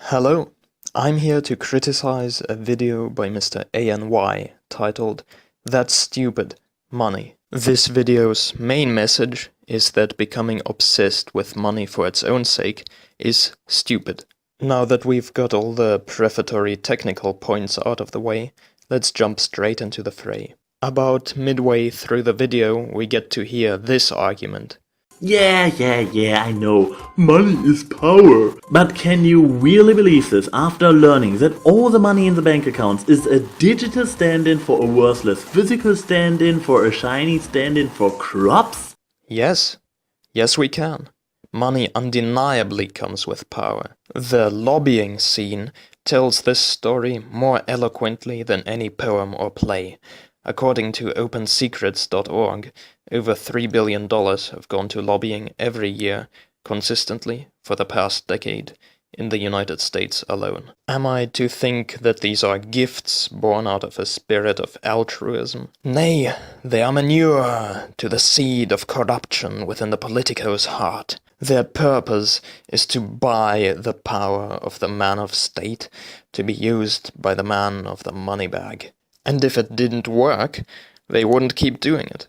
Hello, I'm here to criticize a video by Mr. AnY titled "That's Stupid, Money." This video's main message is that becoming obsessed with money for its own sake is stupid. Now that we've got all the prefatory technical points out of the way, let's jump straight into the fray. About midway through the video, we get to hear this argument. Yeah, I know. Money is power. But can you really believe this after learning that all the money in the bank accounts is a digital stand-in for a worthless physical stand-in for a shiny stand-in for crops? Yes we can. Money undeniably comes with power. The lobbying scene tells this story more eloquently than any poem or play. According to OpenSecrets.org, over $3 billion have gone to lobbying every year, consistently, for the past decade, in the United States alone. Am I to think that these are gifts born out of a spirit of altruism? Nay, they are manure to the seed of corruption within the politico's heart. Their purpose is to buy the power of the man of state, to be used by the man of the money bag. And if it didn't work, they wouldn't keep doing it.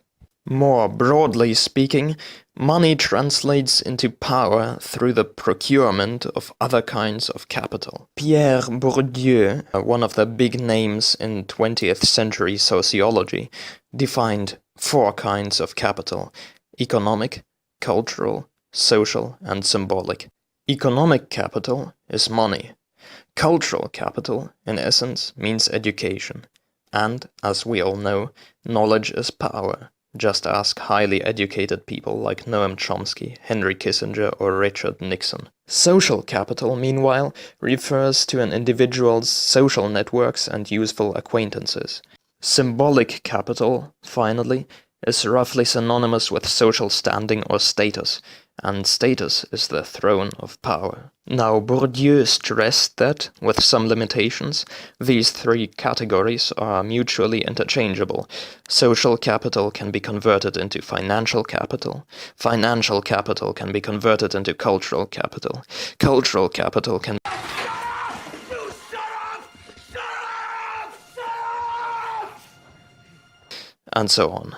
More broadly speaking, money translates into power through the procurement of other kinds of capital. Pierre Bourdieu, one of the big names in 20th century sociology, defined 4 kinds of capital: economic, cultural, social, and symbolic. Economic capital is money. Cultural capital, in essence, means education. And, as we all know, knowledge is power. Just ask highly educated people like Noam Chomsky, Henry Kissinger, or Richard Nixon. Social capital, meanwhile, refers to an individual's social networks and useful acquaintances. Symbolic capital, finally, is roughly synonymous with social standing or status, and status is the throne of power. Now, Bourdieu stressed that, with some limitations, these 3 categories are mutually interchangeable. Social capital can be converted into financial capital can be converted into cultural capital can... and so on.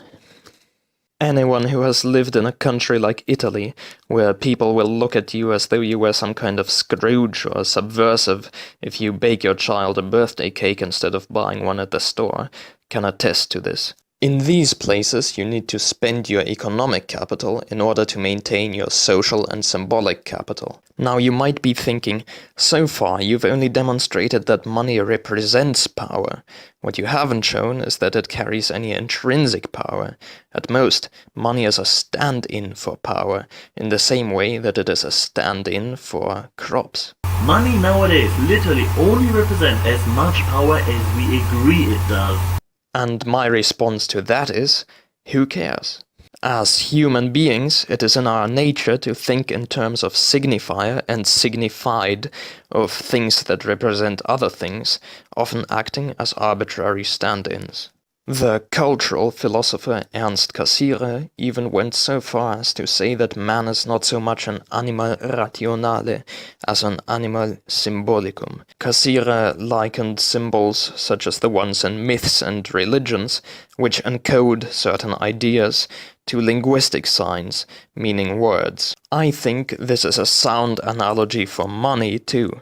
Anyone who has lived in a country like Italy, where people will look at you as though you were some kind of Scrooge or subversive if you bake your child a birthday cake instead of buying one at the store, can attest to this. In these places, you need to spend your economic capital in order to maintain your social and symbolic capital. Now, you might be thinking, so far you've only demonstrated that money represents power. What you haven't shown is that it carries any intrinsic power. At most, money is a stand-in for power, in the same way that it is a stand-in for crops. Money nowadays literally only represents as much power as we agree it does. And my response to that is, who cares? As human beings, it is in our nature to think in terms of signifier and signified, of things that represent other things, often acting as arbitrary stand-ins. The cultural philosopher Ernst Cassirer even went so far as to say that man is not so much an animal rationale as an animal symbolicum. Cassirer likened symbols such as the ones in myths and religions, which encode certain ideas, to linguistic signs, meaning words. I think this is a sound analogy for money too.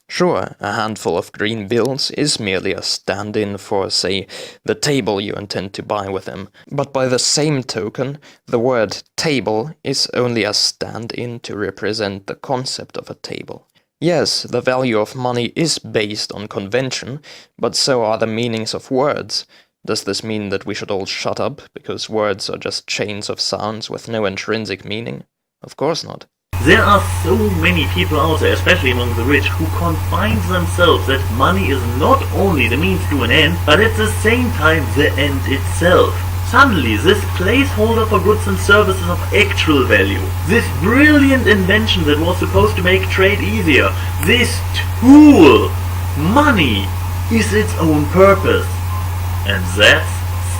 Sure, a handful of green bills is merely a stand-in for, say, the table you intend to buy with them. But by the same token, the word table is only a stand-in to represent the concept of a table. Yes, the value of money is based on convention, but so are the meanings of words. Does this mean that we should all shut up because words are just chains of sounds with no intrinsic meaning? Of course not. There are so many people out there, especially among the rich, who confine themselves that money is not only the means to an end, but at the same time the end itself. Suddenly, this placeholder for goods and services of actual value, this brilliant invention that was supposed to make trade easier, this tool, money, is its own purpose. And that's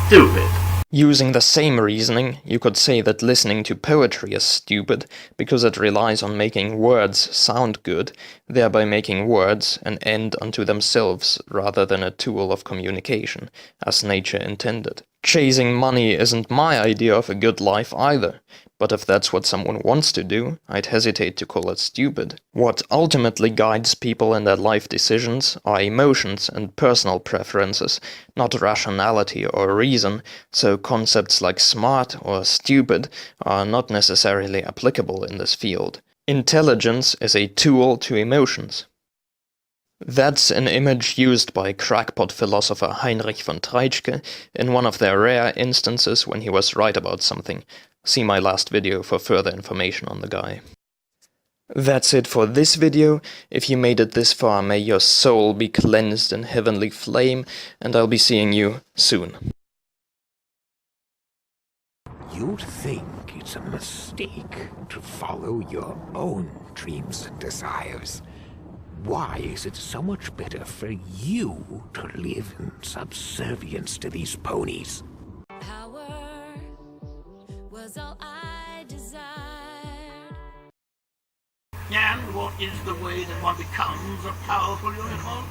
stupid. Using the same reasoning, you could say that listening to poetry is stupid because it relies on making words sound good, thereby making words an end unto themselves rather than a tool of communication, as nature intended. Chasing money isn't my idea of a good life either, but if that's what someone wants to do, I'd hesitate to call it stupid. What ultimately guides people in their life decisions are emotions and personal preferences, not rationality or reason, so concepts like smart or stupid are not necessarily applicable in this field. Intelligence is a tool to emotions. That's an image used by crackpot philosopher Heinrich von Treitschke in one of their rare instances when he was right about something. See my last video for further information on the guy. That's it for this video. If you made it this far, may your soul be cleansed in heavenly flame, and I'll be seeing you soon. You think it's a mistake to follow your own dreams and desires. Why is it so much better for you to live in subservience to these ponies? Power was all I desired. And what is the way that one becomes a powerful unicorn?